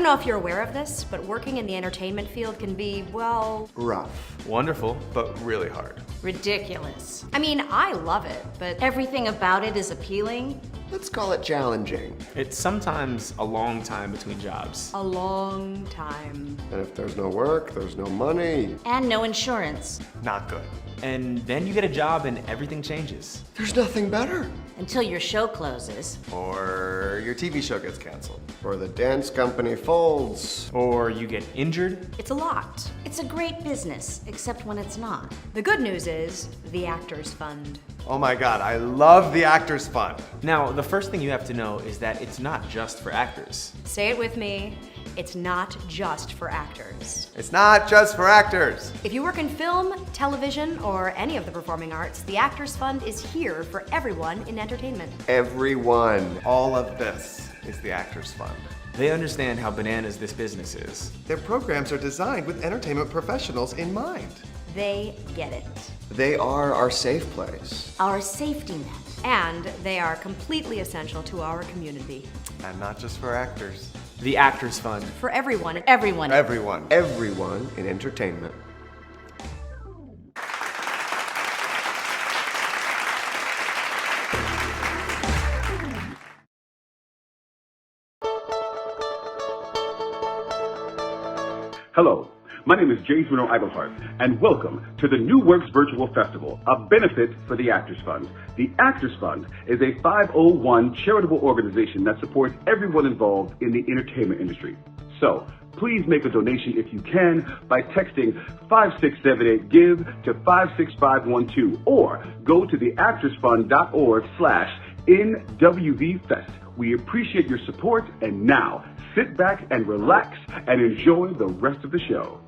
don't know if you're aware of this, but working in the entertainment field can be, well... rough. Wonderful, but really hard. ridiculous. I mean, I love it, but everything about it is appealing. Let's call it challenging. It's sometimes a long time between jobs. A long time. And if there's no work, there's no money. And no insurance. Not good. And then you get a job and everything changes. There's nothing better. Until your show closes. Or your TV show gets canceled. Or the dance company folds. Or you get injured. It's a lot. It's a great business, except when it's not. The good news is the Actors Fund. Oh my God, I love the Actors Fund. Now, the first thing you have to know is that it's not just for actors. Say it with me. It's not just for actors. It's not just for actors. If you work in film, television, or any of the performing arts, the Actors Fund is here for everyone in entertainment. Everyone. All of this is the Actors Fund. They understand how bananas this business is. Their programs are designed with entertainment professionals in mind. They get it. They are our safe place. Our safety net. And they are completely essential to our community. And not just for actors. The Actors Fund. For everyone. Everyone. Everyone. Everyone in entertainment. Hello, my name is James Reno Iglehart, and welcome to the New Works Virtual Festival, a benefit for the Actors Fund. The Actors Fund is a 501 charitable organization that supports everyone involved in the entertainment industry. So, please make a donation if you can by texting 5678-GIVE to 56512 or go to theactorsfund.org/NWVFest. We appreciate your support, and now sit back and relax and enjoy the rest of the show.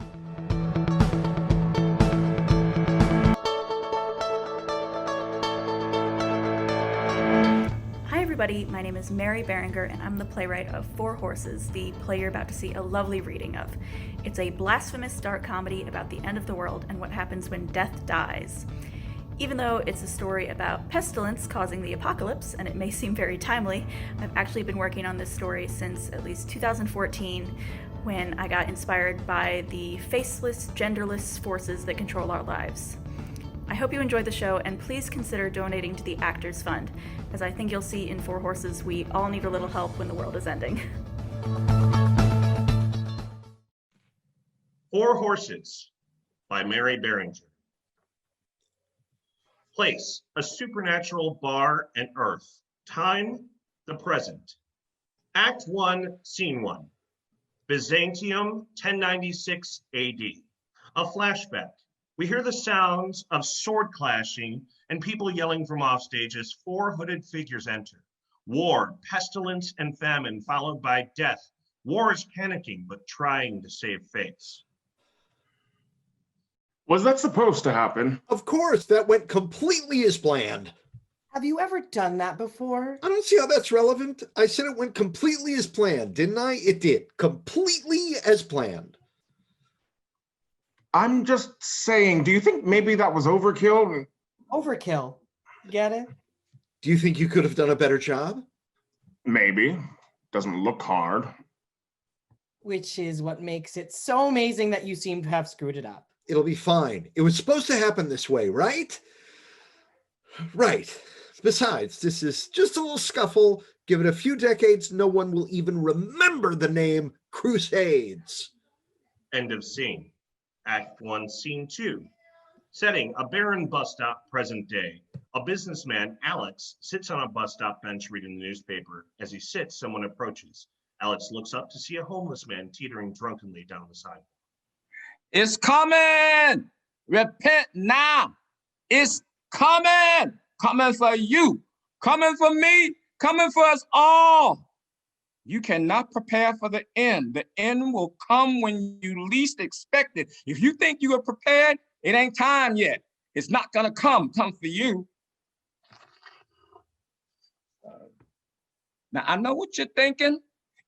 Hi everybody, my name is Mary Beringer and I'm the playwright of Four Horses, the play you're about to see a lovely reading of. It's a blasphemous dark comedy about the end of the world and what happens when death dies. Even though it's a story about pestilence causing the apocalypse, and it may seem very timely, I've actually been working on this story since at least 2014, when I got inspired by the faceless, genderless forces that control our lives. I hope you enjoyed the show, and please consider donating to the Actors Fund, as I think you'll see in Four Horses we all need a little help when the world is ending. Four Horses by Mary Beringer. Place, a supernatural bar and earth. Time, the present. Act 1, Scene 1. Byzantium, 1096 AD. A flashback. We hear the sounds of sword clashing and people yelling from offstage as four hooded figures enter. War, pestilence, and famine, followed by death. War is panicking, but trying to save face. Was that supposed to happen? Of course, that went completely as planned. Have you ever done that before? I don't see how that's relevant. I said it went completely as planned, didn't I? It did. Completely as planned. I'm just saying, do you think maybe that was overkill? Overkill. Get it? Do you think you could have done a better job? Maybe. Doesn't look hard. Which is what makes it so amazing that you seem to have screwed it up. It'll be fine. It was supposed to happen this way, right? Right. Besides, this is just a little scuffle. Give it a few decades, no one will even remember the name Crusades. End of scene. Act 1, Scene 2. Setting, a barren bus stop, present day. A businessman, Alex, sits on a bus stop bench reading the newspaper. As he sits, someone approaches. Alex looks up to see a homeless man teetering drunkenly down the sidewalk. It's coming! Repent now! It's coming! Coming for you! Coming for me! Coming for us all! You cannot prepare for the end. The end will come when you least expect it. If you think you are prepared, it ain't time yet. It's not gonna come for you. Now, I know what you're thinking.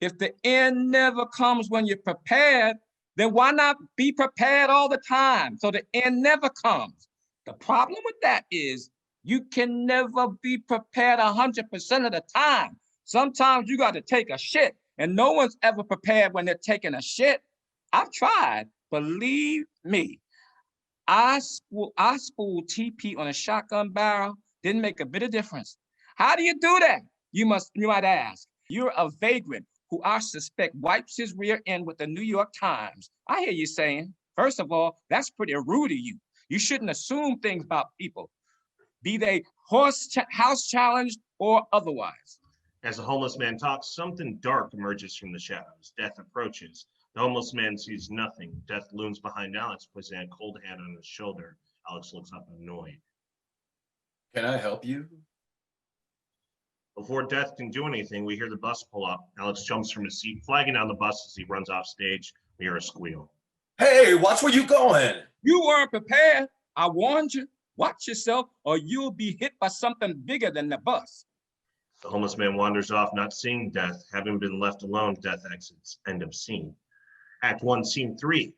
If the end never comes when you're prepared, then why not be prepared all the time so the end never comes? The problem with that is you can never be prepared 100% of the time. Sometimes you got to take a shit and no one's ever prepared when they're taking a shit. I've tried, believe me. I spooled TP on a shotgun barrel, didn't make a bit of difference. How do you do that? You might ask. You're a vagrant who I suspect wipes his rear end with the New York Times. I hear you saying, first of all, that's pretty rude of you. You shouldn't assume things about people, be they house challenged or otherwise. As the homeless man talks, something dark emerges from the shadows. Death approaches. The homeless man sees nothing. Death looms behind Alex, placing a cold hand on his shoulder. Alex looks up annoyed. Can I help you? Before Death can do anything, we hear the bus pull up. Alex jumps from his seat, flagging down the bus as he runs off stage. We hear a squeal. Hey, watch where you going. You weren't prepared. I warned you. Watch yourself or you'll be hit by something bigger than the bus. The homeless man wanders off, not seeing Death. Having been left alone, Death exits. End of scene. Act 1, Scene 3.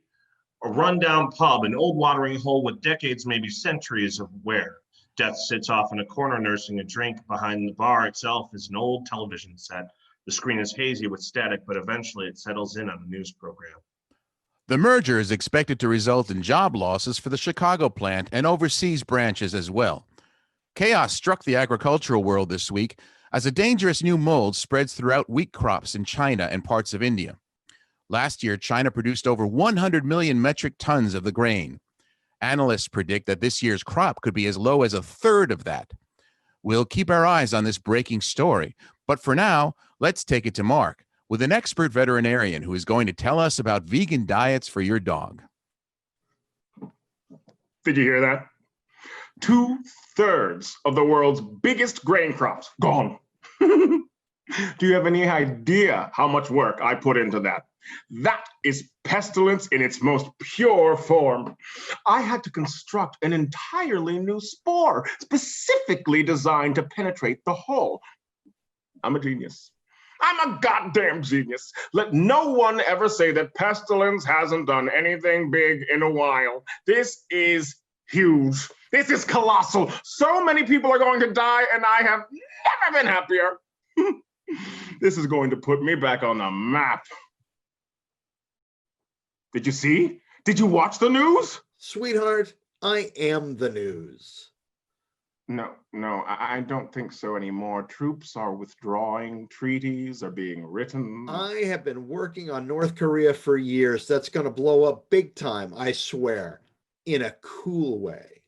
A rundown pub, an old watering hole with decades, maybe centuries of wear. Death sits off in a corner nursing a drink. Behind the bar itself is an old television set. The screen is hazy with static, but eventually it settles in on a news program. The merger is expected to result in job losses for the Chicago plant and overseas branches as well. Chaos struck the agricultural world this week as a dangerous new mold spreads throughout wheat crops in China and parts of India. Last year, China produced over 100 million metric tons of the grain. Analysts predict that this year's crop could be as low as a third of that. We'll keep our eyes on this breaking story, but for now, let's take it to Mark with an expert veterinarian who is going to tell us about vegan diets for your dog. Did you hear that? 2/3 of the world's biggest grain crops gone. Do you have any idea how much work I put into that? That is pestilence in its most pure form. I had to construct an entirely new spore, specifically designed to penetrate the hull. I'm a genius. I'm a goddamn genius. Let no one ever say that Pestilence hasn't done anything big in a while. This is huge. This is colossal. So many people are going to die, and I have never been happier. This is going to put me back on the map. Did you see? Did you watch the news? Sweetheart, I am the news. No, I don't think so anymore. Troops are withdrawing, treaties are being written. I have been working on North Korea for years. That's going to blow up big time, I swear, in a cool way.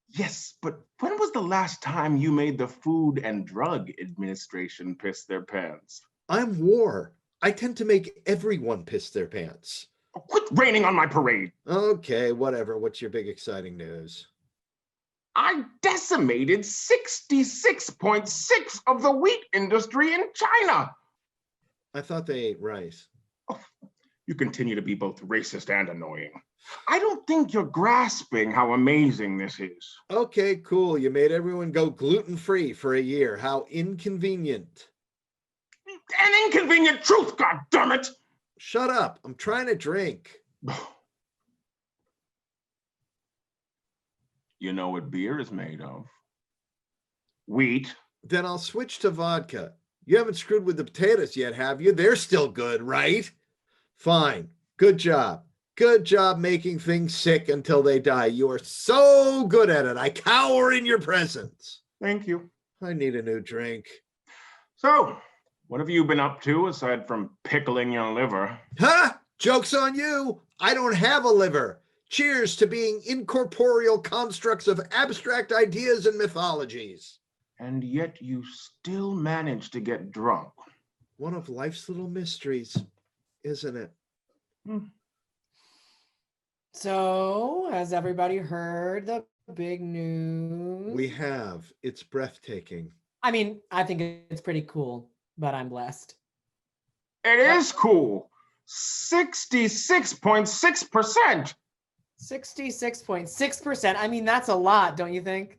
Yes, but when was the last time you made the Food and Drug Administration piss their pants? I'm war. I tend to make everyone piss their pants. Oh, quit raining on my parade. Okay, whatever. What's your big exciting news? I decimated 66.6% of the wheat industry in China. I thought they ate rice. Oh, you continue to be both racist and annoying. I don't think you're grasping how amazing this is. Okay, cool. You made everyone go gluten-free for a year. How inconvenient. An inconvenient truth, goddammit! Shut up. I'm trying to drink. You know what beer is made of? Wheat. Then I'll switch to vodka. You haven't screwed with the potatoes yet, have you? They're still good, right? Fine. Good job. Good job making things sick until they die. You are so good at it. I cower in your presence. Thank you. I need a new drink. So, what have you been up to aside from pickling your liver? Huh? Joke's on you. I don't have a liver. Cheers to being incorporeal constructs of abstract ideas and mythologies. And yet you still manage to get drunk. One of life's little mysteries, isn't it? So, has everybody heard the big news? We have. It's breathtaking. I mean, I think it's pretty cool, but I'm blessed. It is cool. 66.6%. 66.6%. I mean, that's a lot, don't you think?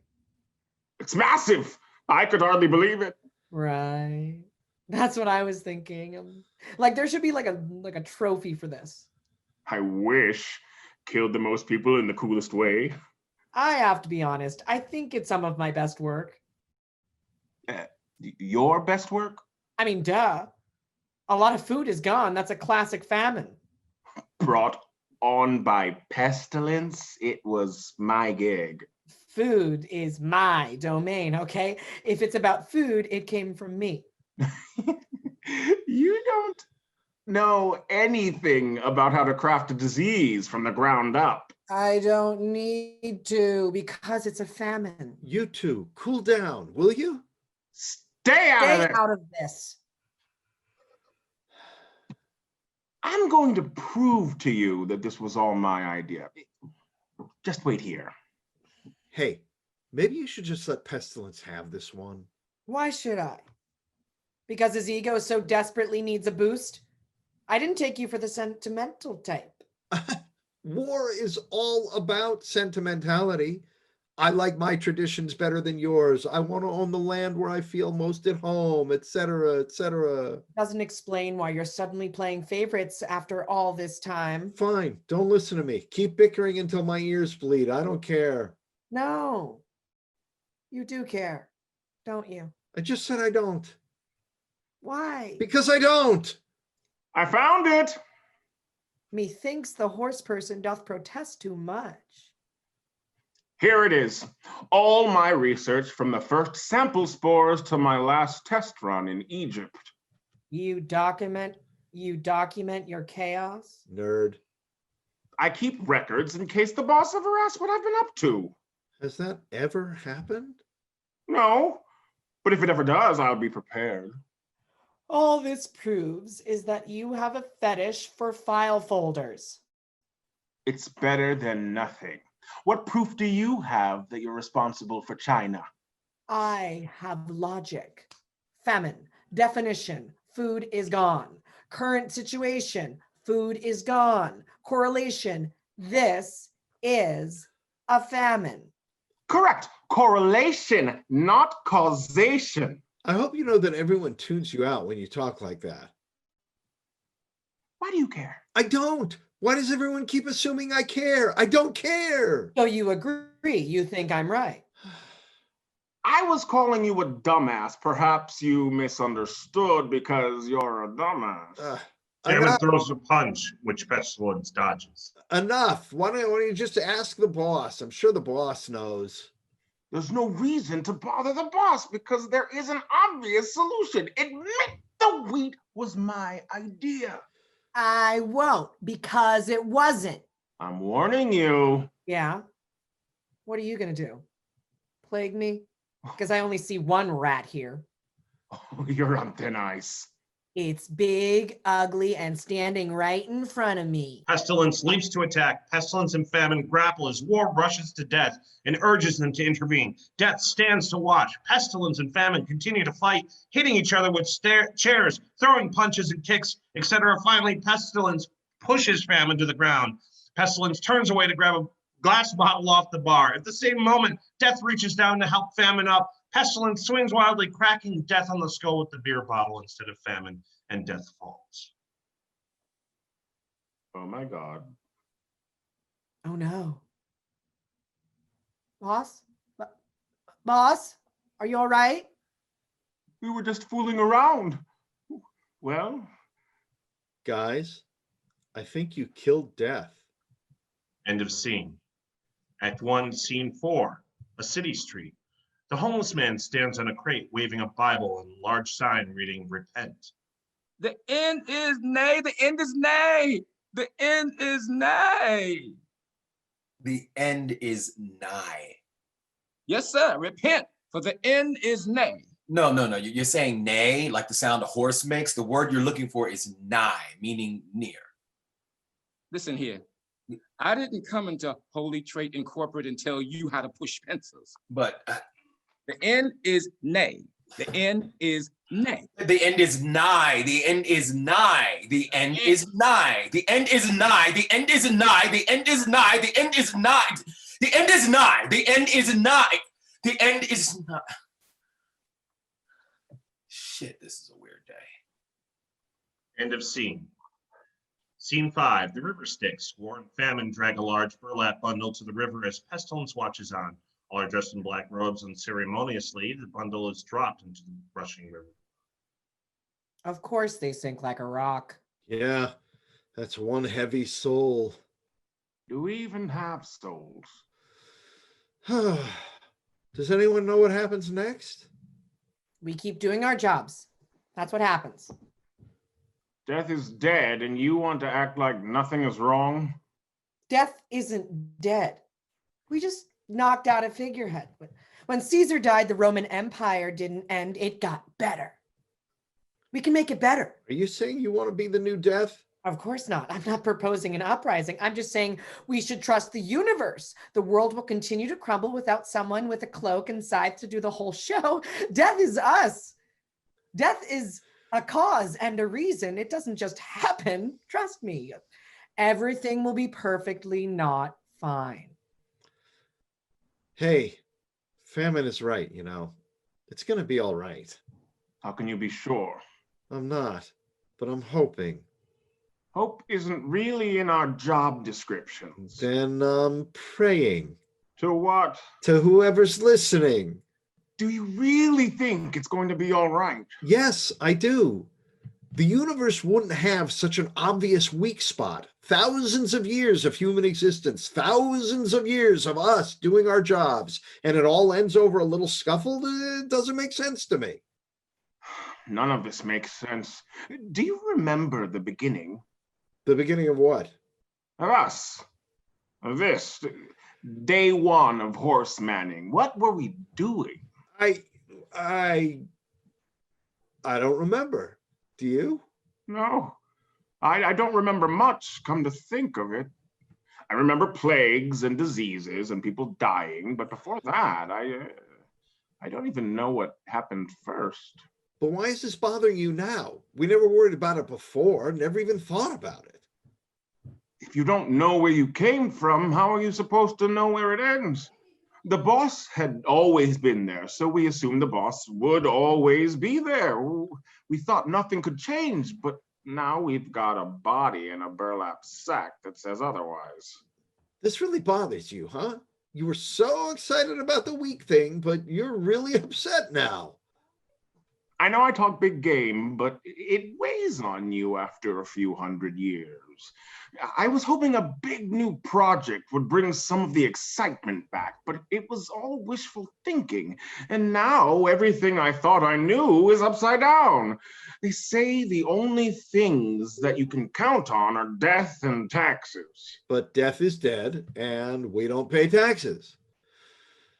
It's massive. I could hardly believe it. Right. That's what I was thinking. Like, there should be like a trophy for this. I wish. Killed the most people in the coolest way. I have to be honest. I think it's some of my best work. Your best work? I mean, duh. A lot of food is gone. That's a classic famine. Brought on by pestilence, it was my gig. Food is my domain, okay? If it's about food, it came from me. You don't know anything about how to craft a disease from the ground up. I don't need to because it's a famine. You two, cool down, will you? Stay out of this. I'm going to prove to you that this was all my idea. Just wait here. Hey, maybe you should just let Pestilence have this one. Why should I? Because his ego so desperately needs a boost? I didn't take you for the sentimental type. War is all about sentimentality. I like my traditions better than yours. I want to own the land where I feel most at home, etc., etc. Doesn't explain why you're suddenly playing favorites after all this time. Fine, don't listen to me. Keep bickering until my ears bleed. I don't care. No, you do care, don't you? I just said I don't. Why? Because I don't. I found it. Methinks the horse person doth protest too much. Here it is. All my research from the first sample spores to my last test run in Egypt. You document your chaos? Nerd. I keep records in case the boss ever asks what I've been up to. Has that ever happened? No, but if it ever does, I'll be prepared. All this proves is that you have a fetish for file folders. It's better than nothing. What proof do you have that you're responsible for China? I have logic. Famine, definition, food is gone. Current situation, food is gone. Correlation, this is a famine. Correct. Correlation, not causation. I hope you know that everyone tunes you out when you talk like that. Why do you care? I don't. Why does everyone keep assuming I care? I don't care. So you agree, you think I'm right. I was calling you a dumbass. Perhaps you misunderstood because you're a dumbass. Famine throws a punch, which Pestilence dodges. Enough. Why don't you just ask the boss? I'm sure the boss knows. There's no reason to bother the boss because there is an obvious solution. Admit the wheat was my idea. I won't because it wasn't. I'm warning you. Yeah? What are you gonna do? Plague me? Because I only see one rat here. Oh, you're on thin ice. It's big, ugly, and standing right in front of me. Pestilence leaps to attack. Pestilence and Famine grapple as War rushes to Death and urges them to intervene. Death stands to watch. Pestilence and Famine continue to fight, hitting each other with chairs, throwing punches and kicks, etc. Finally, Pestilence pushes Famine to the ground. Pestilence turns away to grab a glass bottle off the bar. At the same moment, Death reaches down to help Famine up. Pestilence swings wildly, cracking Death on the skull with the beer bottle instead of Famine, and Death falls. Oh my God. Oh no. Boss? Boss? Are you all right? We were just fooling around. Well? Guys, I think you killed Death. End of scene. Act 1, Scene 4, a city street. The homeless man stands on a crate waving a Bible and a large sign reading, "Repent." The end is nay, the end is nay, the end is nay. The end is nigh. Yes, sir, repent, for the end is nay. No. You're saying nay, like the sound a horse makes. The word you're looking for is nigh, meaning near. Listen here. I didn't come into Holy Trait Incorporated and tell you how to push pencils. But the end is nay. The end is nay. The end is nigh. The end is nigh. The end is nigh. The end is nigh. The end is nigh. The end is nigh. The end is nigh. The end is nigh. The end is nigh. The end is nigh. Shit, this is a weird day. End of scene. Scene 5, the river Styx. War and Famine drag a large burlap bundle to the river as Pestilence watches on. All are dressed in black robes, and ceremoniously, the bundle is dropped into the rushing river. Of course they sink like a rock. Yeah, that's one heavy soul. Do we even have souls? Does anyone know what happens next? We keep doing our jobs. That's what happens. Death is dead, and you want to act like nothing is wrong? Death isn't dead. We just knocked out a figurehead. When Caesar died, the Roman Empire didn't end, it got better. We can make it better. Are you saying you want to be the new death? Of course not. I'm not proposing an uprising. I'm just saying we should trust the universe. The world will continue to crumble without someone with a cloak and scythe to do the whole show. Death is us. Death is a cause and a reason. It doesn't just happen. Trust me. Everything will be perfectly not fine. Hey, Famine is right, you know. It's going to be all right. How can you be sure? I'm not, but I'm hoping. Hope isn't really in our job descriptions. Then I'm praying. To what? To whoever's listening. Do you really think it's going to be all right? Yes, I do. The universe wouldn't have such an obvious weak spot. Thousands of years of human existence, thousands of years of us doing our jobs, and it all ends over a little scuffle? It doesn't make sense to me. None of this makes sense. Do you remember the beginning? The beginning of what? Of us. Of this. Day one of horse manning. What were we doing? I don't remember. Do you? No. I don't remember much, come to think of it. I remember plagues and diseases and people dying, but before that, I don't even know what happened first. But why is this bothering you now? We never worried about it before, never even thought about it. If you don't know where you came from, how are you supposed to know where it ends? The boss had always been there, so we assumed the boss would always be there. We thought nothing could change, but now we've got a body in a burlap sack that says otherwise. This really bothers you, huh? You were so excited about the week thing, but you're really upset now. I know I talk big game, but it weighs on you after a few hundred years. I was hoping a big new project would bring some of the excitement back, but it was all wishful thinking. And now everything I thought I knew is upside down. They say the only things that you can count on are death and taxes. But death is dead, and we don't pay taxes.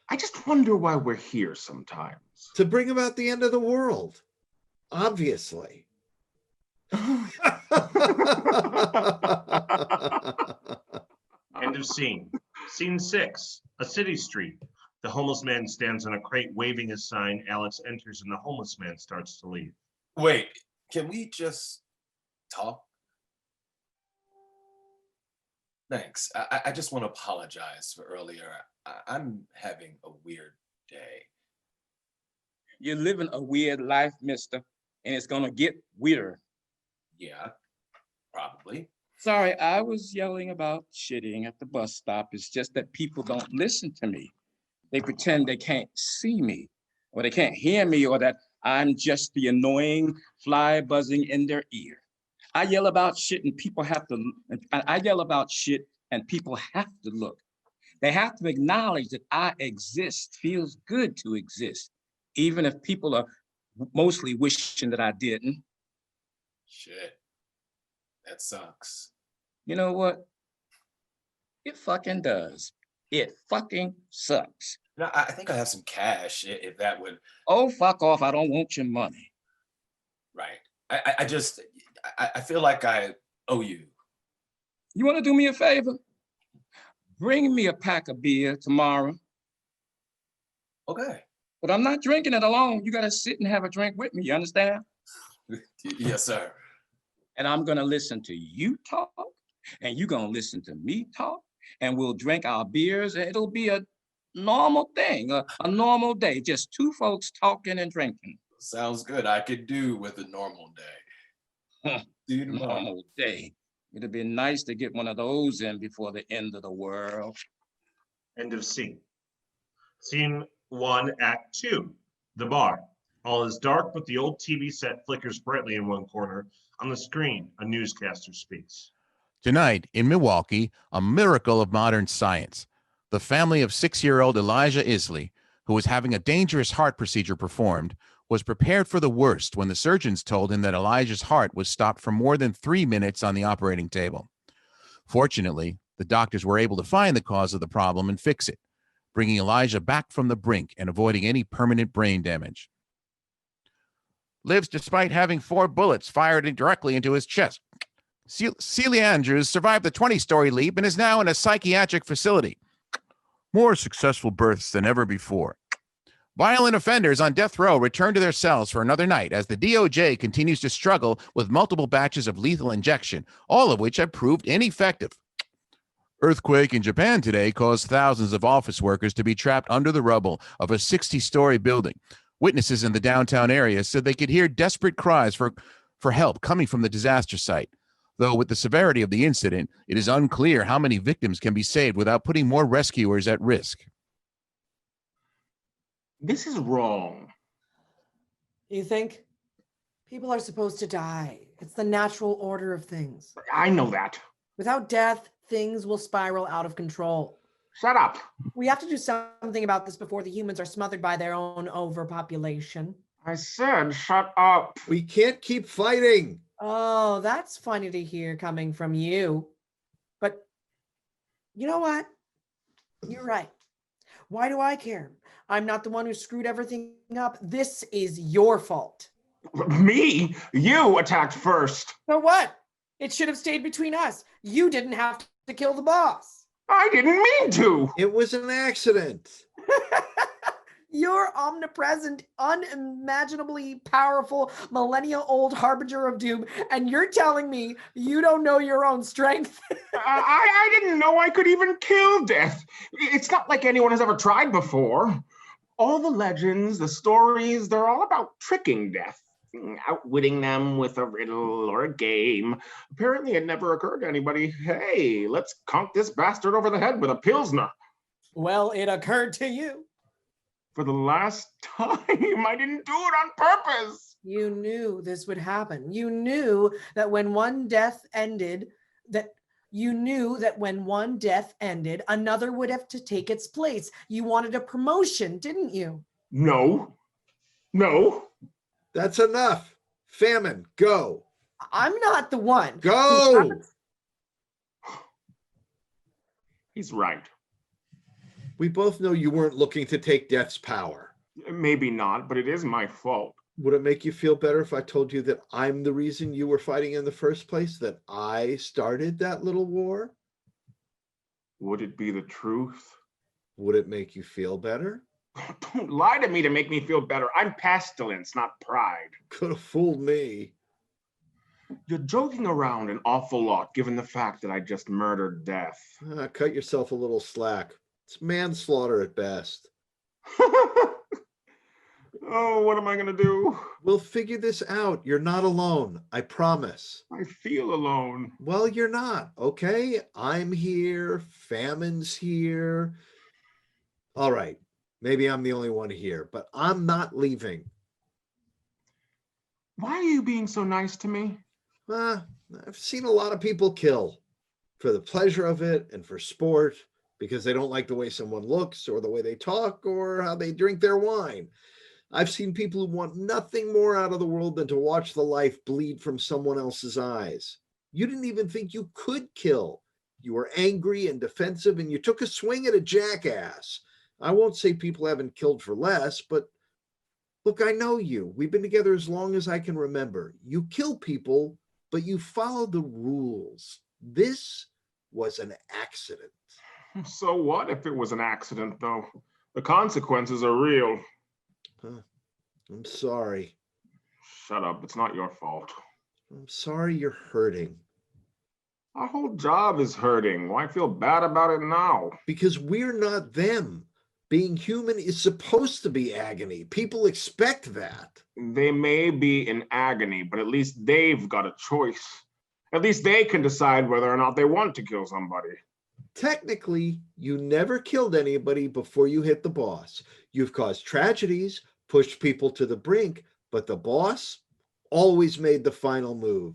I just wonder why we're here sometimes. To bring about the end of the world, obviously. End of scene. Scene 6, a city street. The homeless man stands on a crate waving his sign. Alex enters and the homeless man starts to leave. Wait, can we just talk? Thanks. I just want to apologize for earlier. I'm having a weird day. You're living a weird life, mister, and it's gonna get weirder. Yeah, probably. Sorry, I was yelling about shitting at the bus stop. It's just that people don't listen to me. They pretend they can't see me, or they can't hear me, or that I'm just the annoying fly buzzing in their ear. I yell about shit and people have to, I yell about shit and people have to look. They have to acknowledge that I exist, feels good to exist, even if people are mostly wishing that I didn't. Shit, that sucks. You know what? It fucking does. It fucking sucks. No, I think I have some cash, if that would. Oh, fuck off. I don't want your money. Right. I feel like I owe you. You want to do me a favor? Bring me a pack of beer tomorrow. Okay. But I'm not drinking it alone. You got to sit and have a drink with me. You understand? Yes, sir. And I'm going to listen to you talk, and you're going to listen to me talk, and we'll drink our beers, and it'll be a normal thing, a normal day, just two folks talking and drinking. Sounds good. I could do with a normal day. See you tomorrow. Normal day. It'd be nice to get one of those in before the end of the world. End of scene. Scene 1, Act 2, the bar. All is dark, but the old TV set flickers brightly in one corner. On the screen, a newscaster speaks. Tonight, in Milwaukee, a miracle of modern science. The family of 6-year-old Elijah Isley, who was having a dangerous heart procedure performed, was prepared for the worst when the surgeons told him that Elijah's heart was stopped for more than 3 minutes on the operating table. Fortunately, the doctors were able to find the cause of the problem and fix it, bringing Elijah back from the brink and avoiding any permanent brain damage. Lives despite having 4 bullets fired directly into his chest. Celia Andrews survived the 20-story leap and is now in a psychiatric facility. More successful births than ever before. Violent offenders on death row return to their cells for another night as the DOJ continues to struggle with multiple batches of lethal injection, all of which have proved ineffective. Earthquake in Japan today caused thousands of office workers to be trapped under the rubble of a 60-story building. Witnesses in the downtown area said they could hear desperate cries for help coming from the disaster site. Though with the severity of the incident, it is unclear how many victims can be saved without putting more rescuers at risk. This is wrong. You think? People are supposed to die. It's the natural order of things. I know that. Without death, things will spiral out of control. Shut up. We have to do something about this before the humans are smothered by their own overpopulation. I said shut up. We can't keep fighting. Oh, that's funny to hear coming from you. But you know what? You're right. Why do I care? I'm not the one who screwed everything up. This is your fault. Me? You attacked first. So what? It should have stayed between us. You didn't have to kill the boss. I didn't mean to. It was an accident. You're omnipresent, unimaginably powerful, millennia-old harbinger of doom, and you're telling me you don't know your own strength? I didn't know I could even kill death. It's not like anyone has ever tried before. All the legends, the stories, they're all about tricking death, outwitting them with a riddle or a game. Apparently it never occurred to anybody, hey, let's conk this bastard over the head with a Pilsner. Well, it occurred to you. For the last time, I didn't do it on purpose. You knew this would happen. You knew that when one death ended, another would have to take its place. You wanted a promotion, didn't you? No. That's enough. Famine, go. I'm not the one. Go. He's right. We both know you weren't looking to take death's power. Maybe not, but it is my fault. Would it make you feel better if I told you that I'm the reason you were fighting in the first place, that I started that little war? Would it be the truth? Would it make you feel better? Don't lie to me to make me feel better. I'm Pestilence, not Pride. Could have fooled me. You're joking around an awful lot, given the fact that I just murdered death. Cut yourself a little slack. It's manslaughter at best. Oh, what am I going to do? We'll figure this out. You're not alone. I promise. I feel alone. Well, you're not, okay? I'm here. Famine's here. All right. Maybe I'm the only one here, but I'm not leaving. Why are you being so nice to me? I've seen a lot of people kill for the pleasure of it and for sport, because they don't like the way someone looks or the way they talk or how they drink their wine. I've seen people who want nothing more out of the world than to watch the life bleed from someone else's eyes. You didn't even think you could kill. You were angry and defensive, and you took a swing at a jackass. I won't say people haven't killed for less, but look, I know you. We've been together as long as I can remember. You kill people, but you follow the rules. This was an accident. So what if it was an accident, though? The consequences are real. I'm sorry. Shut up. It's not your fault. I'm sorry you're hurting. Our whole job is hurting. Why feel bad about it now? Because we're not them. Being human is supposed to be agony. People expect that. They may be in agony, but at least they've got a choice. At least they can decide whether or not they want to kill somebody. Technically, you never killed anybody before you hit the boss. You've caused tragedies, pushed people to the brink, but the boss always made the final move.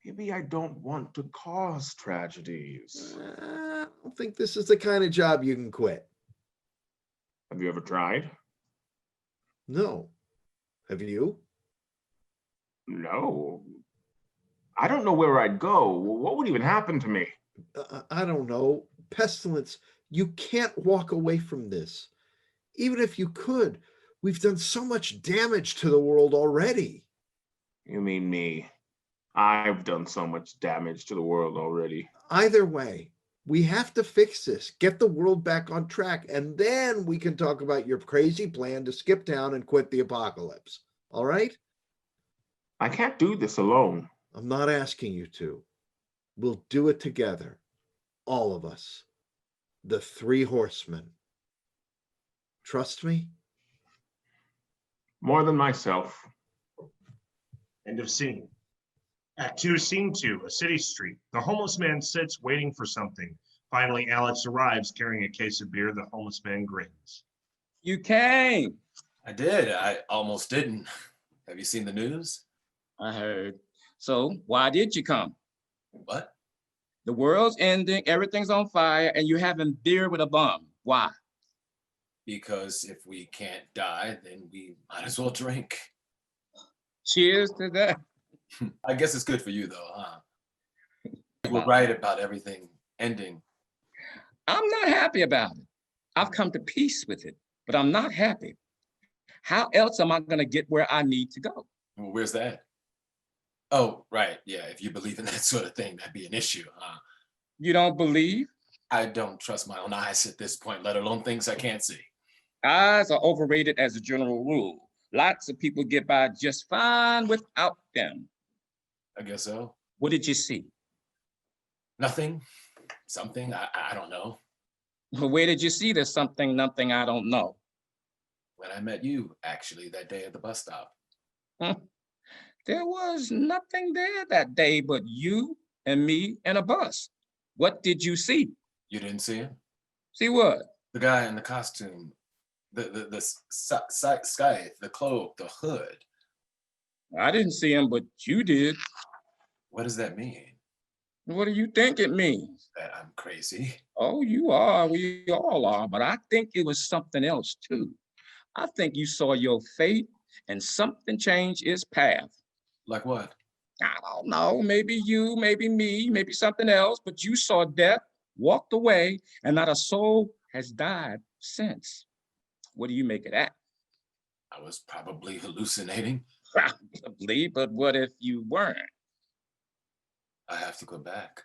Maybe I don't want to cause tragedies. I don't think this is the kind of job you can quit. Have you ever tried? No. Have you? No. I don't know where I'd go. What would even happen to me? I don't know. Pestilence, you can't walk away from this. Even if you could, we've done so much damage to the world already. You mean me? I've done so much damage to the world already. Either way, we have to fix this, get the world back on track, and then we can talk about your crazy plan to skip town and quit the apocalypse. All right? I can't do this alone. I'm not asking you to. We'll do it together. All of us. The Three Horsemen. Trust me? More than myself. End of scene. Act 2, Scene 2, a city street. The homeless man sits waiting for something. Finally, Alex arrives carrying a case of beer. The homeless man grins. You came. I did. I almost didn't. Have you seen the news? I heard. So why did you come? What? The world's ending, everything's on fire, and you're having beer with a bum. Why? Because if we can't die, then we might as well drink. Cheers to that. I guess it's good for you though, huh? You were right about everything ending. I'm not happy about it. I've come to peace with it, but I'm not happy. How else am I gonna get where I need to go? Well, where's that? Oh, right, yeah, if you believe in that sort of thing, that'd be an issue, huh? You don't believe? I don't trust my own eyes at this point, let alone things I can't see. Eyes are overrated as a general rule. Lots of people get by just fine without them. I guess so. What did you see? Nothing, something, I don't know. Where did you see this something, nothing, I don't know? When I met you, actually, that day at the bus stop. There was nothing there that day but you and me and a bus. What did you see? You didn't see him? See what? The guy in the costume, the scythe, the cloak, the hood. I didn't see him, but you did. What does that mean? What do you think it means? That I'm crazy. Oh, you are, we all are, but I think it was something else too. I think you saw your fate and something changed its path. Like what? I don't know, maybe you, maybe me, maybe something else, but you saw death, walked away, and not a soul has died since. What do you make of that? I was probably hallucinating. Probably, but what if you weren't? I have to go back.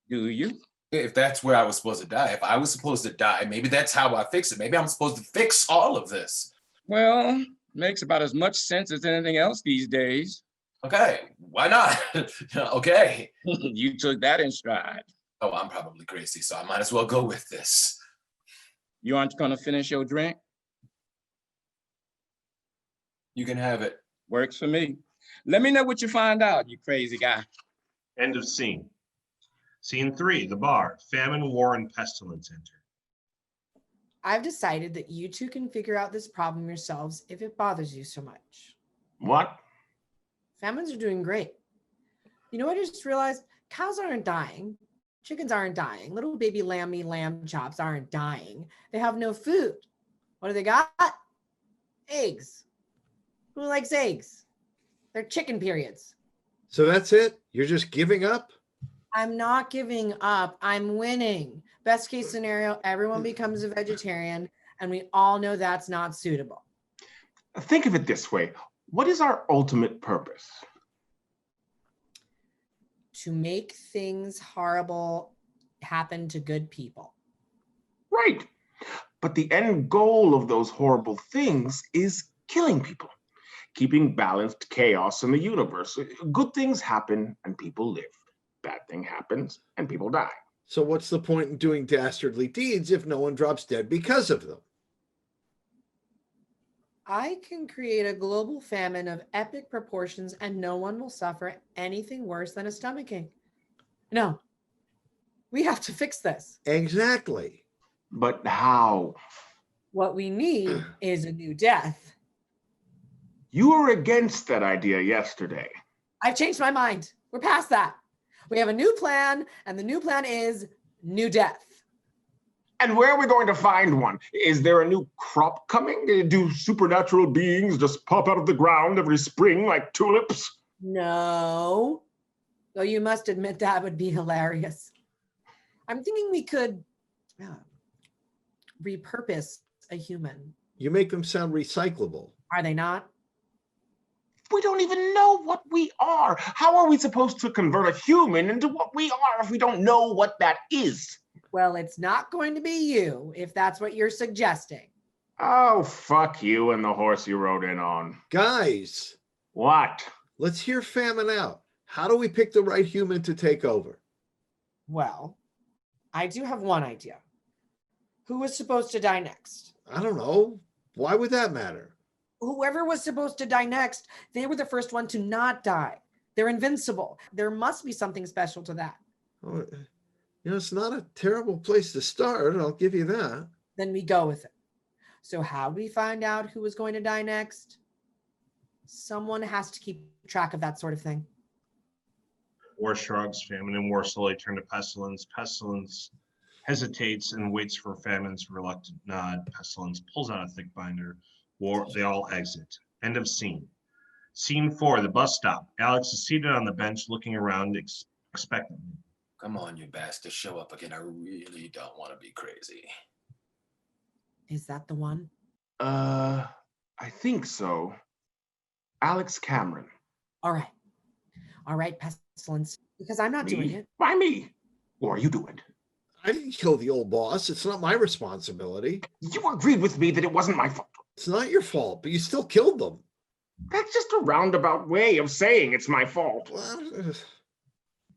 Do you? If that's where I was supposed to die, if I was supposed to die, maybe that's how I fix it. Maybe I'm supposed to fix all of this. Well, makes about as much sense as anything else these days. Okay, why not? Okay. You took that in stride. Oh, I'm probably crazy, so I might as well go with this. You aren't gonna finish your drink? You can have it. Works for me. Let me know what you find out, you crazy guy. End of scene. Scene 3, the bar. Famine, war, and pestilence enter. I've decided that you two can figure out this problem yourselves if it bothers you so much. What? Famines are doing great. You know, I just realized cows aren't dying. Chickens aren't dying. Little baby lamb chops aren't dying. They have no food. What do they got? Eggs. Who likes eggs? They're chicken periods. So that's it? You're just giving up? I'm not giving up. I'm winning. Best case scenario, everyone becomes a vegetarian, and we all know that's not suitable. Think of it this way. What is our ultimate purpose? To make things horrible happen to good people. Right. But the end goal of those horrible things is killing people, keeping balanced chaos in the universe. Good things happen and people live. Bad thing happens and people die. So what's the point in doing dastardly deeds if no one drops dead because of them? I can create a global famine of epic proportions and no one will suffer anything worse than a stomachache. No, we have to fix this. Exactly. But how? What we need is a new death You were against that idea yesterday. I've changed my mind. We're past that. We have a new plan, and the new plan is new death. And where are we going to find one? Is there a new crop coming? Do supernatural beings just pop out of the ground every spring like tulips? No. Though you must admit that would be hilarious. I'm thinking we could repurpose a human. You make them sound recyclable. Are they not? We don't even know what we are. How are we supposed to convert a human into what we are if we don't know what that is? Well, it's not going to be you, if that's what you're suggesting. Oh, fuck you and the horse you rode in on. Guys. What? Let's hear Famine out. How do we pick the right human to take over? Well, I do have one idea. Who was supposed to die next? I don't know. Why would that matter? Whoever was supposed to die next, they were the first one to not die. They're invincible. There must be something special to that. Oh, it's not a terrible place to start. I'll give you that. Then we go with it. So how do we find out who was going to die next? Someone has to keep track of that sort of thing. War shrugs. Famine and War slowly turn to Pestilence. Pestilence hesitates and waits for Famine's reluctant nod. Pestilence pulls out a thick binder. They all exit. End of scene. Scene 4, the bus stop. Alex is seated on the bench looking around expectantly. Come on, you bastard, show up again. I really don't want to be crazy. Is that the one? I think so. Alex Cameron. All right. All right, Pestilence. Because I'm not doing it. Why me? Or you do it. I didn't kill the old boss. It's not my responsibility. You agreed with me that it wasn't my fault. It's not your fault, but you still killed them. That's just a roundabout way of saying it's my fault.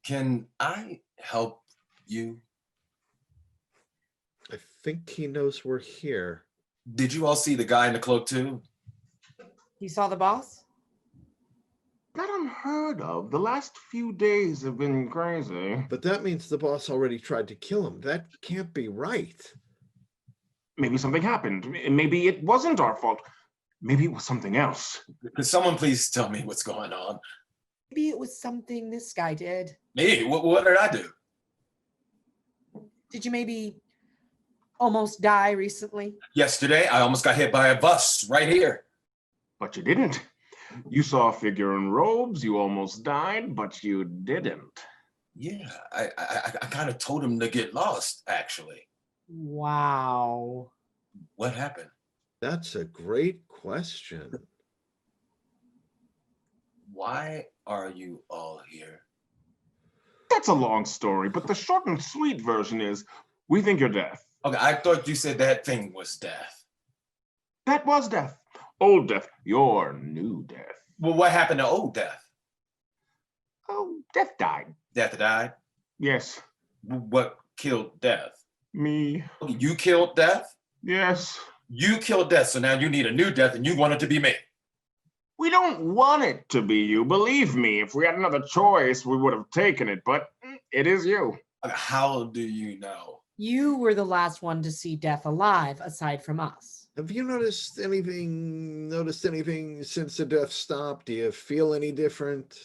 Can I help you? I think he knows we're here. Did you all see the guy in the cloak too? You saw the boss? Not unheard of. The last few days have been crazy. But that means the boss already tried to kill him. That can't be right. Maybe something happened. Maybe it wasn't our fault. Maybe it was something else. Could someone please tell me what's going on? Maybe it was something this guy did. Me? What did I do? Did you maybe almost die recently? Yesterday, I almost got hit by a bus right here. But you didn't. You saw a figure in robes, you almost died, but you didn't. Yeah, I kind of told him to get lost, actually. Wow. What happened? That's a great question. Why are you all here? That's a long story, but the short and sweet version is, we think you're death. Okay, I thought you said that thing was death. That was death. Old death. Your new death. Well, what happened to old death? Oh, death died. Death died? Yes. What killed death? Me. You killed death? Yes. You killed death, so now you need a new death and you want it to be me. We don't want it to be you. Believe me, if we had another choice, we would have taken it, but it is you. How do you know? You were the last one to see death alive, aside from us. Have you noticed anything since the death stopped? Do you feel any different?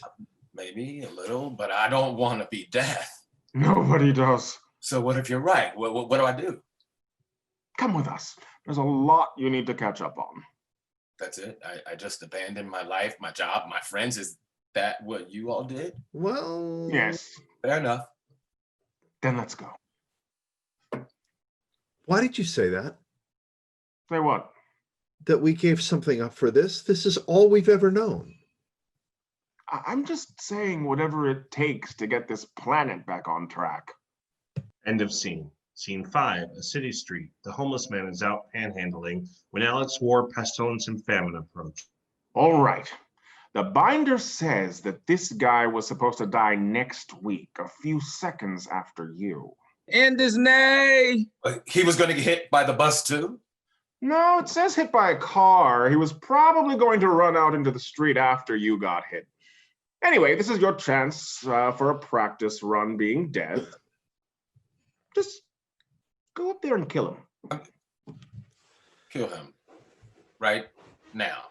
Maybe a little, but I don't want to be death. Nobody does. So what if you're right? What do I do? Come with us. There's a lot you need to catch up on. That's it? I just abandoned my life, my job, my friends. Is that what you all did? Well... Yes. Fair enough. Then let's go. Why did you say that? Say what? That we gave something up for this? This is all we've ever known. I'm just saying whatever it takes to get this planet back on track. End of scene. Scene 5, a city street. The homeless man is out panhandling when Alex, War, Pestilence, and Famine approach. All right. The binder says that this guy was supposed to die next week, a few seconds after you. End his nay. He was going to get hit by the bus too? No, it says hit by a car. He was probably going to run out into the street after you got hit. Anyway, this is your chance for a practice run being dead. Just go up there and kill him. Kill him. Right now.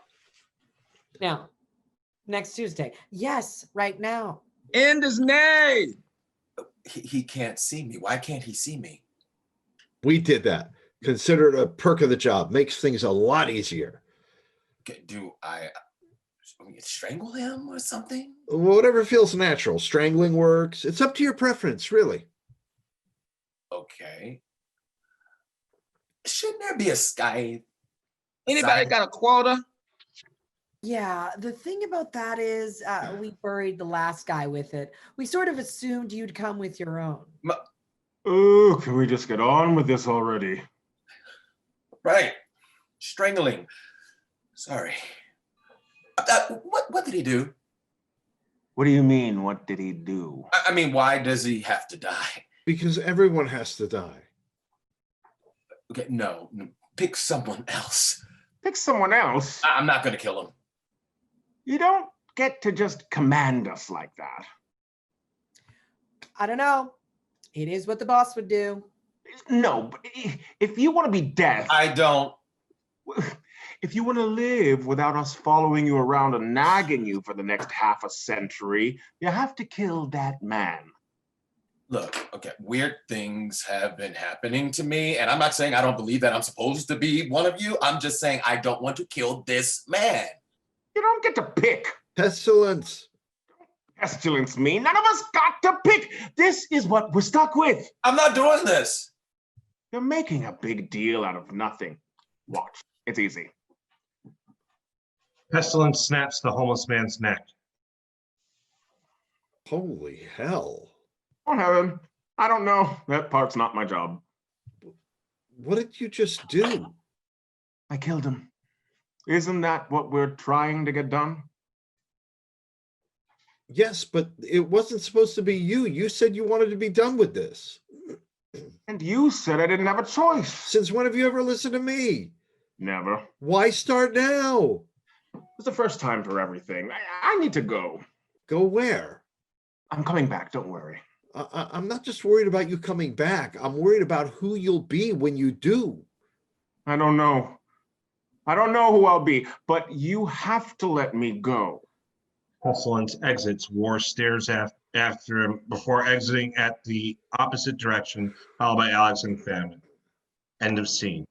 Now, next Tuesday. Yes, right now. End is nigh. He can't see me. Why can't he see me? We did that. Consider it a perk of the job. Makes things a lot easier. Do I strangle him or something? Whatever feels natural. Strangling works. It's up to your preference, really. Okay. Shouldn't there be a sky? Anybody got a quarter? Yeah, the thing about that is we buried the last guy with it. We sort of assumed you'd come with your own. Oh, can we just get on with this already? Right. Strangling. Sorry. What did he do? What do you mean, what did he do? I mean, why does he have to die? Because everyone has to die. Okay, no. Pick someone else. Pick someone else? I'm not going to kill him. You don't get to just command us like that. I don't know. It is what the boss would do. No, but if you want to be death... I don't. If you want to live without us following you around and nagging you for the next half a century, you have to kill that man. Look, okay, weird things have been happening to me, and I'm not saying I don't believe that I'm supposed to be one of you. I'm just saying I don't want to kill this man. You don't get to pick. Pestilence. Pestilence me. None of us got to pick. This is what we're stuck with. I'm not doing this. You're making a big deal out of nothing. Watch. It's easy. Pestilence snaps the homeless man's neck. Holy hell. What happened? I don't know. That part's not my job. What did you just do? I killed him. Isn't that what we're trying to get done? Yes, but it wasn't supposed to be you. You said you wanted to be done with this. And you said I didn't have a choice. Since when have you ever listened to me? Never. Why start now? It's the first time for everything. I need to go. Go where? I'm coming back, don't worry. I'm not just worried about you coming back. I'm worried about who you'll be when you do. I don't know. I don't know who I'll be, but you have to let me go. Pestilence exits. War stares after him before exiting at the opposite direction, followed by Alex and Famine. End of scene.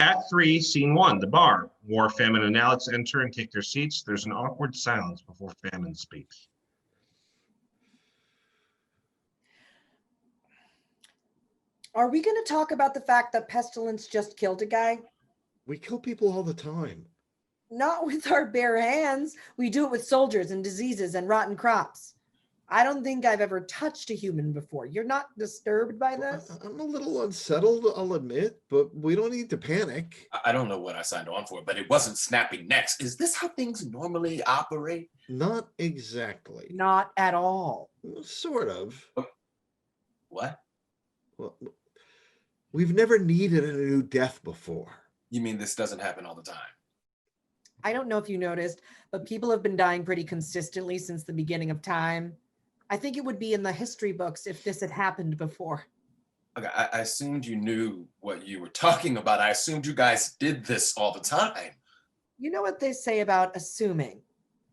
Act 3, Scene 1, the bar. War, Famine, and Alex enter and take their seats. There's an awkward silence before Famine speaks. Are we going to talk about the fact that Pestilence just killed a guy? We kill people all the time. Not with our bare hands. We do it with soldiers and diseases and rotten crops. I don't think I've ever touched a human before. You're not disturbed by this? I'm a little unsettled, I'll admit, but we don't need to panic. I don't know what I signed on for, but it wasn't snapping necks. Is this how things normally operate? Not exactly. Not at all. Sort of. What? Well, we've never needed a new death before. You mean this doesn't happen all the time? I don't know if you noticed, but people have been dying pretty consistently since the beginning of time. I think it would be in the history books if this had happened before. Okay, I assumed you knew what you were talking about. I assumed you guys did this all the time. You know what they say about assuming?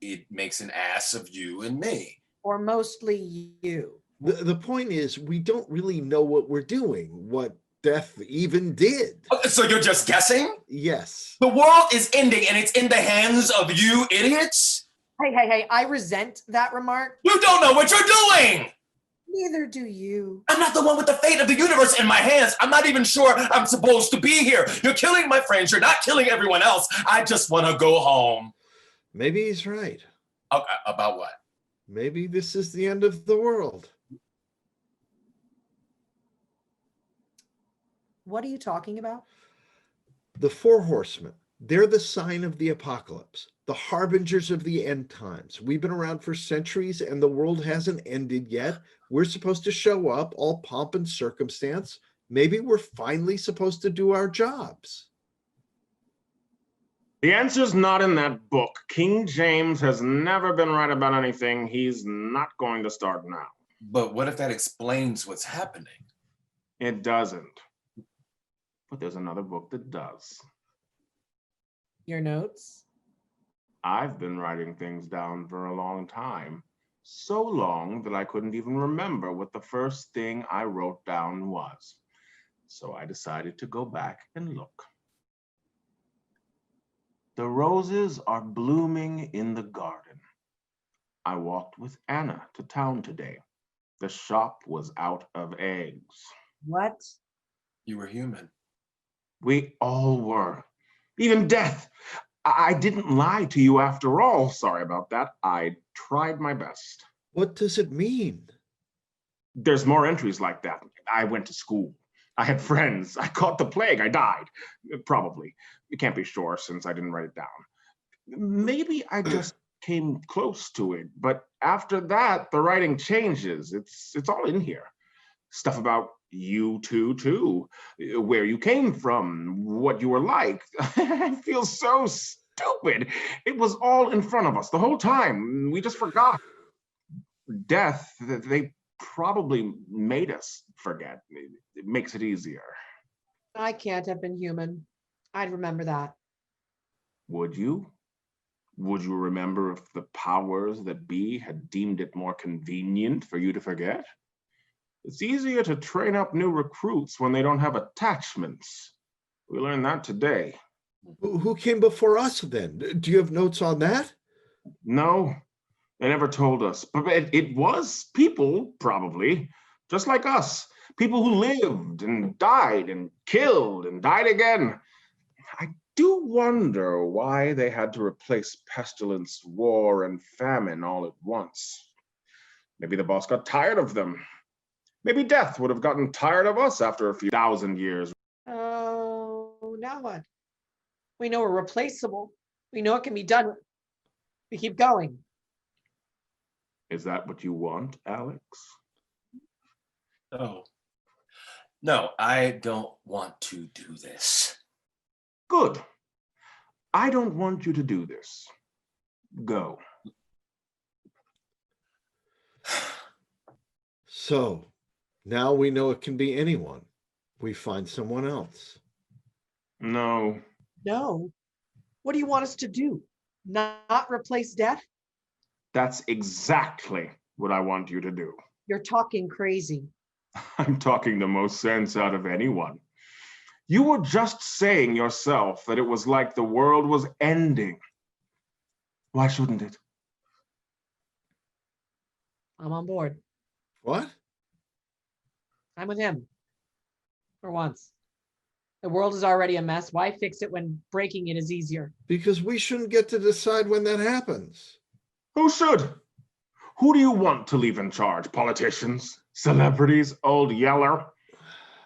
It makes an ass of you and me. Or mostly you. The point is, we don't really know what we're doing, what death even did. So you're just guessing? Yes. The world is ending and it's in the hands of you idiots? Hey, I resent that remark. You don't know what you're doing! Neither do you. I'm not the one with the fate of the universe in my hands. I'm not even sure I'm supposed to be here. You're killing my friends. You're not killing everyone else. I just want to go home. Maybe he's right. Okay, about what? Maybe this is the end of the world. What are you talking about? The Four Horsemen. They're the sign of the apocalypse, the harbingers of the end times. We've been around for centuries and the world hasn't ended yet. We're supposed to show up, all pomp and circumstance. Maybe we're finally supposed to do our jobs. The answer's not in that book. King James has never been right about anything. He's not going to start now. But what if that explains what's happening? It doesn't. But there's another book that does. Your notes? I've been writing things down for a long time. So long that I couldn't even remember what the first thing I wrote down was. So I decided to go back and look. The roses are blooming in the garden. I walked with Anna to town today. The shop was out of eggs. What? You were human. We all were. Even death. I didn't lie to you after all. Sorry about that. I tried my best. What does it mean? There's more entries like that. I went to school. I had friends. I caught the plague. I died. Probably. You can't be sure since I didn't write it down. Maybe I just came close to it. But after that, the writing changes. It's all in here. Stuff about you two, too. Where you came from, what you were like. I feel so stupid. It was all in front of us the whole time. We just forgot. Death, they probably made us forget. It makes it easier. I can't have been human. I'd remember that. Would you? Would you remember if the powers that be had deemed it more convenient for you to forget? It's easier to train up new recruits when they don't have attachments. We learned that today. Who came before us then? Do you have notes on that? No, they never told us. But it was people, probably, just like us. People who lived and died and killed and died again. I do wonder why they had to replace pestilence, war, and famine all at once. Maybe the boss got tired of them. Maybe death would have gotten tired of us after a few thousand years. Oh, now what? We know we're replaceable. We know it can be done. We keep going. Is that what you want, Alex? No. No, I don't want to do this. Good. I don't want you to do this. Go. So, now we know it can be anyone. We find someone else. No. No. What do you want us to do? Not replace death? That's exactly what I want you to do. You're talking crazy. I'm talking the most sense out of anyone. You were just saying yourself that it was like the world was ending. Why shouldn't it? I'm on board. What? I'm with him. For once. The world is already a mess. Why fix it when breaking it is easier? Because we shouldn't get to decide when that happens. Who should? Who do you want to leave in charge? Politicians? Celebrities? Old Yeller?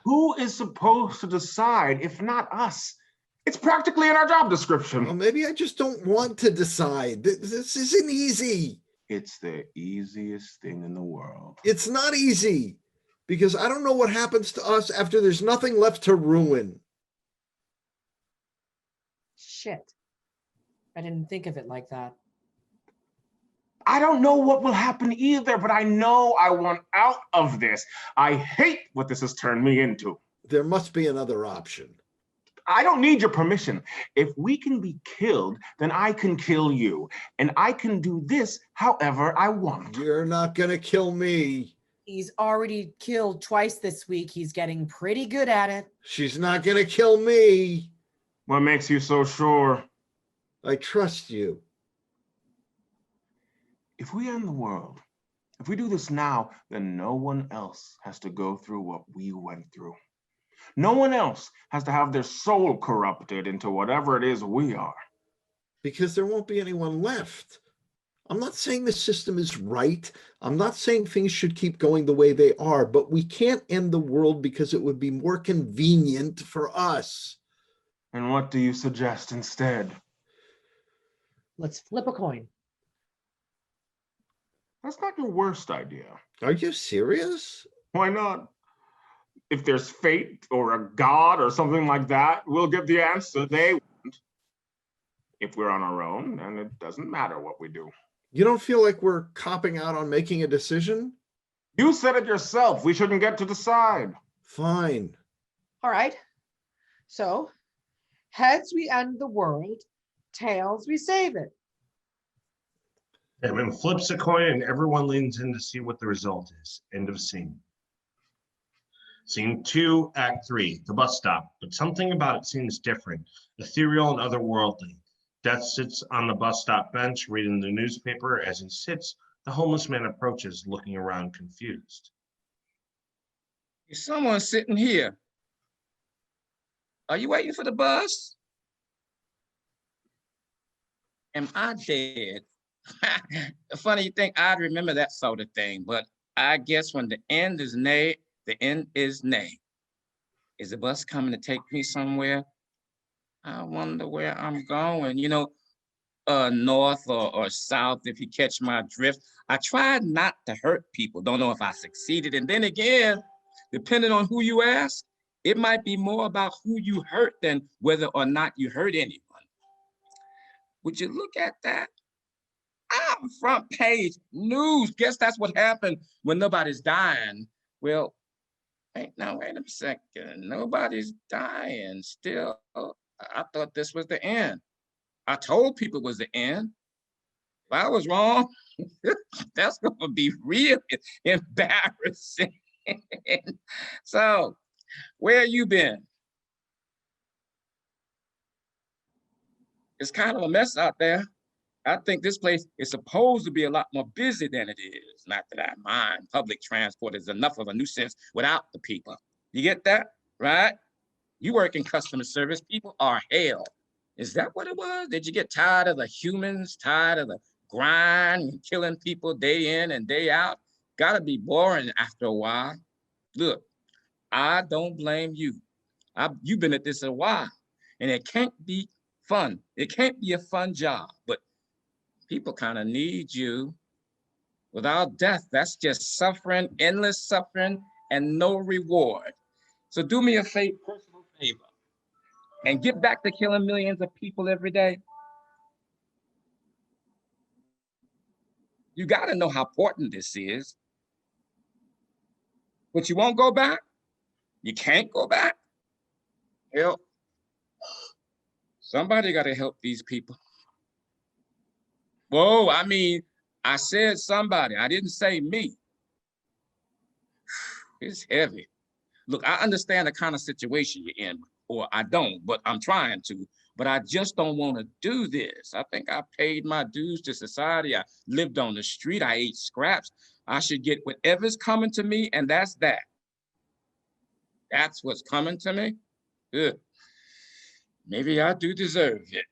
Who is supposed to decide if not us? It's practically in our job description. Well, maybe I just don't want to decide. This isn't easy. It's the easiest thing in the world. It's not easy because I don't know what happens to us after there's nothing left to ruin. Shit. I didn't think of it like that. I don't know what will happen either, but I know I want out of this. I hate what this has turned me into. There must be another option. I don't need your permission. If we can be killed, then I can kill you. And I can do this however I want. You're not gonna kill me. He's already killed twice this week. He's getting pretty good at it. She's not gonna kill me. What makes you so sure? I trust you. If we end the world, if we do this now, then no one else has to go through what we went through. No one else has to have their soul corrupted into whatever it is we are. Because there won't be anyone left. I'm not saying the system is right. I'm not saying things should keep going the way they are, but we can't end the world because it would be more convenient for us. And what do you suggest instead? Let's flip a coin. That's not your worst idea. Are you serious? Why not? If there's fate or a god or something like that, we'll get the answer they want. If we're on our own, then it doesn't matter what we do. You don't feel like we're copping out on making a decision? You said it yourself. We shouldn't get to decide. Fine. All right. So, heads, we end the world. Tails, we save it. And then flips a coin and everyone leans in to see what the result is. End of scene. Scene 2, Act 3, the bus stop. But something about it seems different, ethereal and otherworldly. Death sits on the bus stop bench reading the newspaper. As he sits, the homeless man approaches, looking around confused. Is someone sitting here? Are you waiting for the bus? Am I dead? Funny you think I'd remember that sort of thing, but I guess when the end is nay, the end is nay. Is the bus coming to take me somewhere? I wonder where I'm going, you know, north or south, if you catch my drift. I tried not to hurt people, don't know if I succeeded. And then again, depending on who you ask, it might be more about who you hurt than whether or not you hurt anyone. Would you look at that? I'm front page news. Guess that's what happened when nobody's dying. Well, wait a second. Nobody's dying still. I thought this was the end. I told people it was the end. If I was wrong, that's gonna be real embarrassing. So, where you been? It's kind of a mess out there. I think this place is supposed to be a lot more busy than it is. Not that I mind. Public transport is enough of a nuisance without the people. You get that, right? You work in customer service, people are hell. Is that what it was? Did you get tired of the humans, tired of the grind and killing people day in and day out? Gotta be boring after a while. Look, I don't blame you. You've been at this a while, and it can't be fun. It can't be a fun job, but people kind of need you. Without death, that's just suffering, endless suffering, and no reward. So do me a personal favor, and get back to killing millions of people every day. You gotta know how important this is. But you won't go back? You can't go back? Help. Somebody gotta help these people. Whoa, I mean, I said somebody, I didn't say me. It's heavy. Look, I understand the kind of situation you're in, or I don't, but I'm trying to, but I just don't want to do this. I think I paid my dues to society. I lived on the street, I ate scraps. I should get whatever's coming to me, and that's that. That's what's coming to me? Good. Maybe I do deserve it.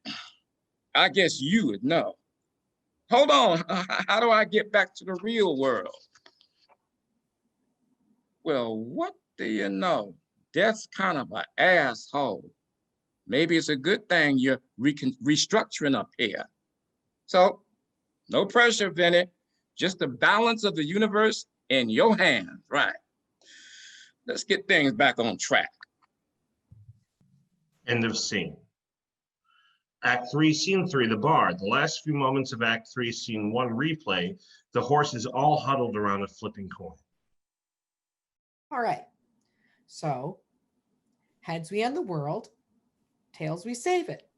I guess you would know. Hold on, how do I get back to the real world? Well, what do you know? Death's kind of an asshole. Maybe it's a good thing you're restructuring up here. So, no pressure, Vinny. Just the balance of the universe in your hands, right? Let's get things back on track. End of scene. Act 3, Scene 3, the bar. The last few moments of Act 3, Scene 1 replay. The horses all huddled around a flipping coin. All right. So, heads we end the world, tails we save it.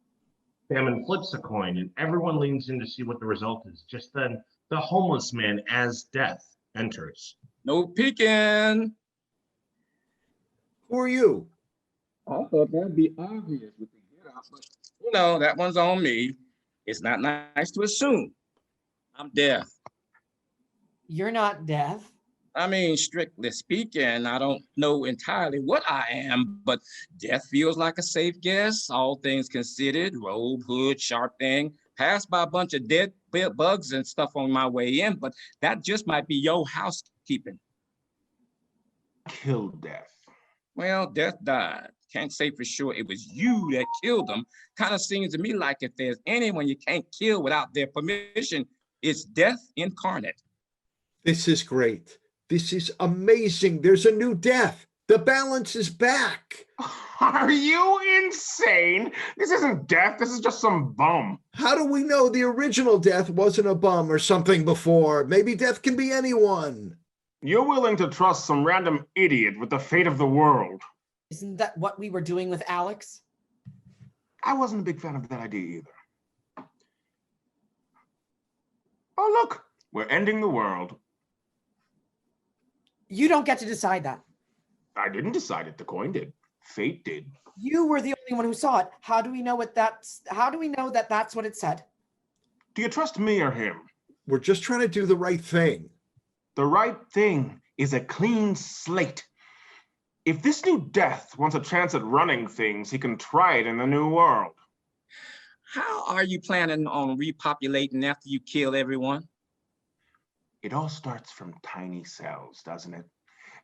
Famine flips a coin and everyone leans in to see what the result is. Just then, the homeless man as Death enters. No peeking. Who are you? I thought that'd be obvious with the get out, but you know, that one's on me. It's not nice to assume. I'm Death. You're not Death. I mean, strictly speaking, I don't know entirely what I am, but Death feels like a safe guess, all things considered. Robe, hood, sharp thing. Passed by a bunch of dead bugs and stuff on my way in, but that just might be your housekeeping. Killed Death. Well, Death died. Can't say for sure it was you that killed him. Kind of seems to me like if there's anyone you can't kill without their permission, it's Death incarnate. This is great. This is amazing. There's a new Death. The balance is back. Are you insane? This isn't Death. This is just some bum. How do we know the original Death wasn't a bum or something before? Maybe Death can be anyone. You're willing to trust some random idiot with the fate of the world. Isn't that what we were doing with Alex? I wasn't a big fan of that idea either. Oh, look, we're ending the world. You don't get to decide that. I didn't decide it, the coin did. Fate did. You were the only one who saw it. How do we know that that's what it said? Do you trust me or him? We're just trying to do the right thing. The right thing is a clean slate. If this new Death wants a chance at running things, he can try it in the new world. How are you planning on repopulating after you kill everyone? It all starts from tiny cells, doesn't it?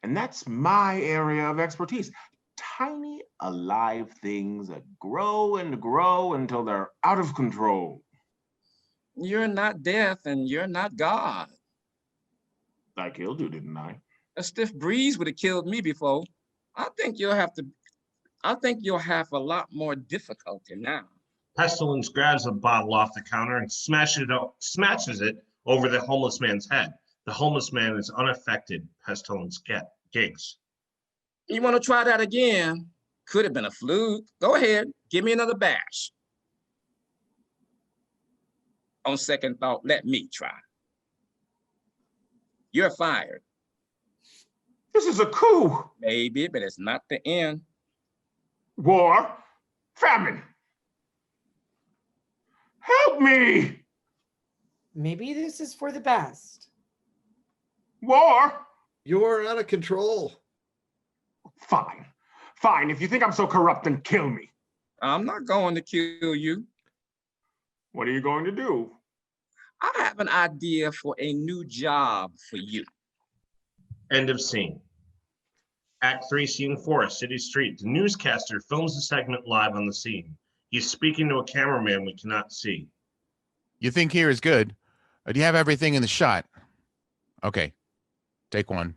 And that's my area of expertise. Tiny, alive things that grow and grow until they're out of control. You're not Death and you're not God. I killed you, didn't I? A stiff breeze would have killed me before. I think you'll have a lot more difficulty now. Pestilence grabs a bottle off the counter and smashes it over the homeless man's head. The homeless man is unaffected. Pestilence gigs. You want to try that again? Could have been a fluke. Go ahead, give me another bash. On second thought, let me try. You're fired. This is a coup. Maybe, but it's not the end. War, famine. Help me. Maybe this is for the best. War. You're out of control. Fine. Fine. If you think I'm so corrupt, then kill me. I'm not going to kill you. What are you going to do? I have an idea for a new job for you. End of scene. Act 3, Scene 4, City Street. The newscaster films the segment live on the scene. He's speaking to a cameraman we cannot see. You think here is good? Or do you have everything in the shot? Okay, take one.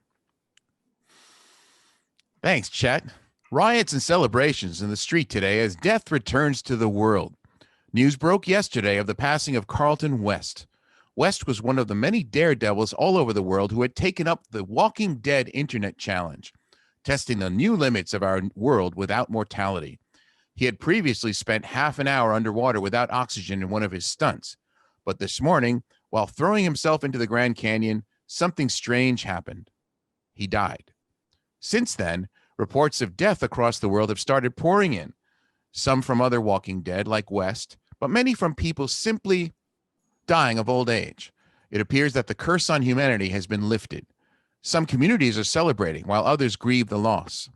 Thanks, Chet. Riots and celebrations in the street today as Death returns to the world. News broke yesterday of the passing of Carlton West. West was one of the many daredevils all over the world who had taken up the Walking Dead Internet Challenge, testing the new limits of our world without mortality. He had previously spent half an hour underwater without oxygen in one of his stunts. But this morning, while throwing himself into the Grand Canyon, something strange happened. He died. Since then, reports of death across the world have started pouring in. Some from other Walking Dead, like West, but many from people simply dying of old age. It appears that the curse on humanity has been lifted. Some communities are celebrating, while others grieve the loss.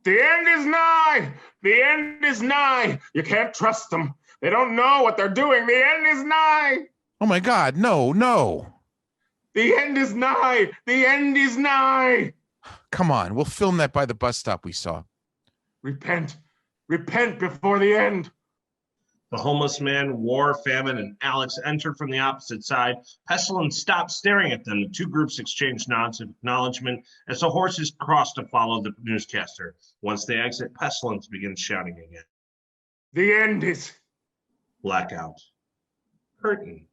The end is nigh! The end is nigh! You can't trust them. They don't know what they're doing. The end is nigh! Oh my God, no, no. The end is nigh! The end is nigh! Come on, we'll film that by the bus stop we saw. Repent. Repent before the end. The homeless man, War, Famine, and Alex entered from the opposite side. Pestilence stopped staring at them. The two groups exchanged nods of acknowledgement as the horses crossed to follow the newscaster. Once they exit, Pestilence begins shouting again. The end is... Blackout. Curtain.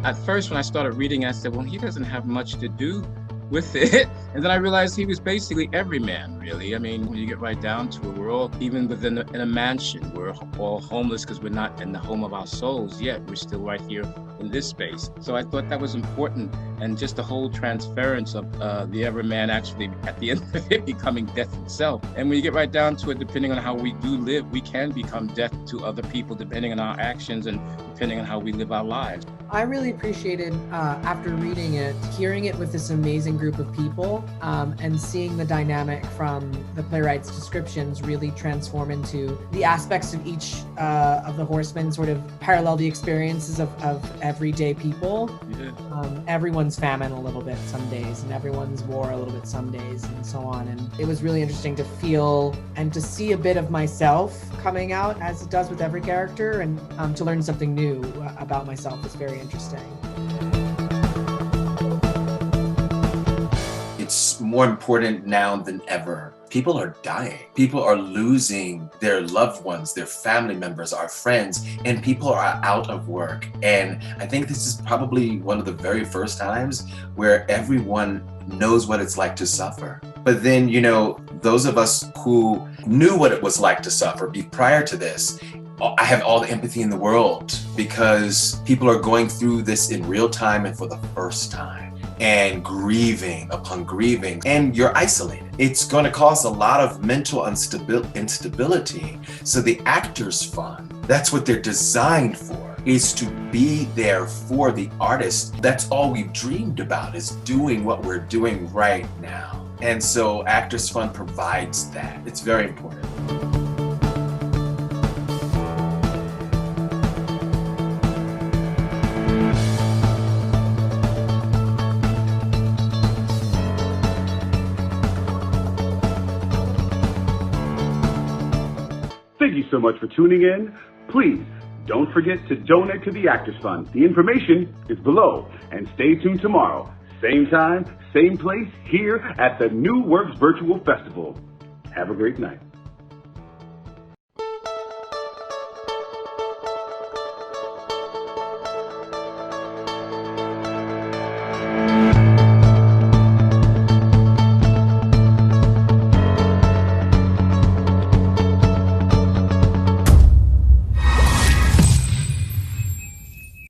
At first, when I started reading, I said, well, he doesn't have much to do with it. And then I realized he was basically every man, really. I mean, when you get right down to it, we're all, even within in a mansion, we're all homeless because we're not in the home of our souls yet. We're still right here in this space. So I thought that was important. And just the whole transference of the everyman actually, at the end of it, becoming death itself. And when you get right down to it, depending on how we do live, we can become death to other people, depending on our actions and depending on how we live our lives. I really appreciated, after reading it, hearing it with this amazing group of people and seeing the dynamic from the playwright's descriptions really transform into the aspects of each of the horsemen, sort of parallel the experiences of everyday people. Yeah. Everyone's famine a little bit some days, and everyone's war a little bit some days, and so on. And it was really interesting to feel and to see a bit of myself coming out, as it does with every character, and to learn something new about myself is very interesting. It's more important now than ever. People are dying. People are losing their loved ones, their family members, our friends, and people are out of work. And I think this is probably one of the very first times where everyone knows what it's like to suffer. But then, you know, those of us who knew what it was like to suffer prior to this, I have all the empathy in the world, because people are going through this in real time and for the first time, and grieving upon grieving, and you're isolated. It's going to cause a lot of mental instability. So the Actors Fund, that's what they're designed for, is to be there for the artist. That's all we've dreamed about, is doing what we're doing right now. And so Actors Fund provides that. It's very important. Thank you so much for tuning in. Please don't forget to donate to the Actors Fund. The information is below. And stay tuned tomorrow, same time, same place, here at the New Works Virtual Festival. Have a great night.